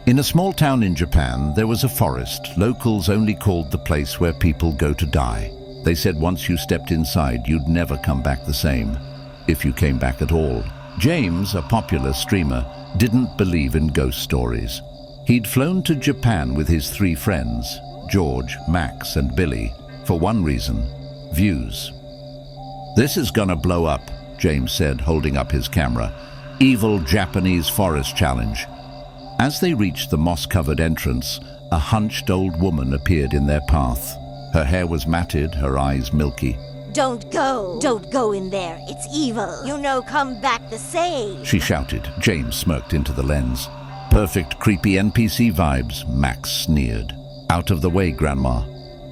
In a small town in Japan, there was a forest locals only called the place where people go to die. They said once you stepped inside, you'd never come back the same, if you came back at all. James, a popular streamer, didn't believe in ghost stories. He'd flown to Japan with his 3 friends, George, Max, and Billy, for one reason: views. "This is gonna blow up," James said, holding up his camera. "Evil Japanese forest challenge." As they reached the moss-covered entrance, a hunched old woman appeared in their path. Her hair was matted, her eyes milky. Don't go! Don't go in there. It's evil. You know, come back the same. She shouted. James smirked into the lens. "Perfect creepy NPC vibes," Max sneered. "Out of the way, Grandma."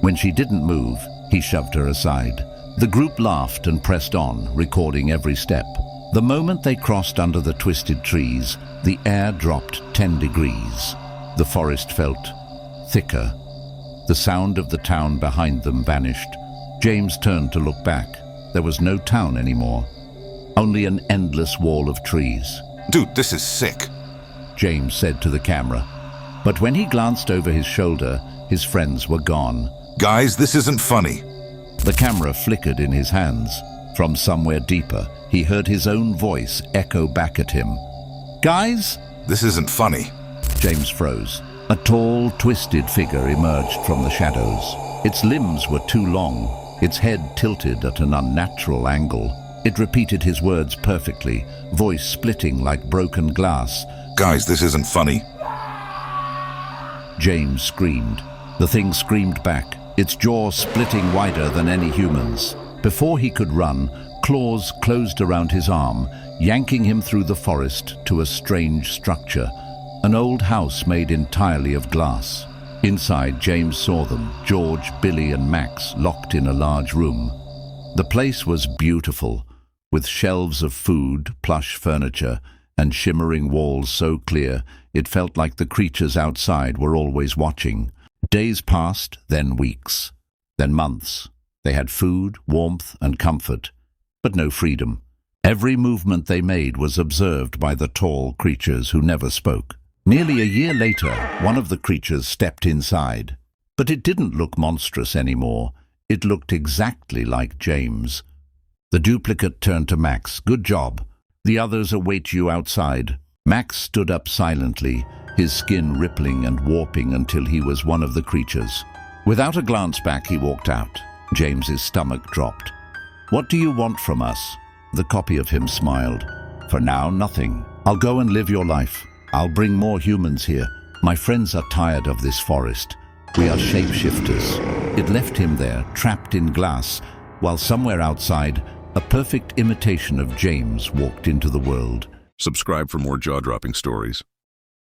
When she didn't move, he shoved her aside. The group laughed and pressed on, recording every step. The moment they crossed under the twisted trees, the air dropped 10 degrees. The forest felt thicker. The sound of the town behind them vanished. James turned to look back. There was no town anymore, only an endless wall of trees. "Dude, this is sick," James said to the camera. But when he glanced over his shoulder, his friends were gone. "Guys, this isn't funny." The camera flickered in his hands. From somewhere deeper, he heard his own voice echo back at him. "Guys?" "This isn't funny." James froze. A tall, twisted figure emerged from the shadows. Its limbs were too long, its head tilted at an unnatural angle. It repeated his words perfectly, voice splitting like broken glass. "Guys, this isn't funny." James screamed. The thing screamed back, its jaw splitting wider than any human's. Before he could run, claws closed around his arm, yanking him through the forest to a strange structure, an old house made entirely of glass. Inside, James saw them, George, Billy, and Max, locked in a large room. The place was beautiful, with shelves of food, plush furniture, and shimmering walls so clear it felt like the creatures outside were always watching. Days passed, then weeks, then months. They had food, warmth, and comfort, but no freedom. Every movement they made was observed by the tall creatures who never spoke. Nearly a year later, one of the creatures stepped inside. But it didn't look monstrous anymore. It looked exactly like James. The duplicate turned to Max. "Good job. The others await you outside." Max stood up silently, his skin rippling and warping until he was one of the creatures. Without a glance back, he walked out. James's stomach dropped. "What do you want from us?" The copy of him smiled. "For now, nothing. I'll go and live your life. I'll bring more humans here. My friends are tired of this forest. We are shapeshifters." It left him there, trapped in glass, while somewhere outside, a perfect imitation of James walked into the world. Subscribe for more jaw-dropping stories.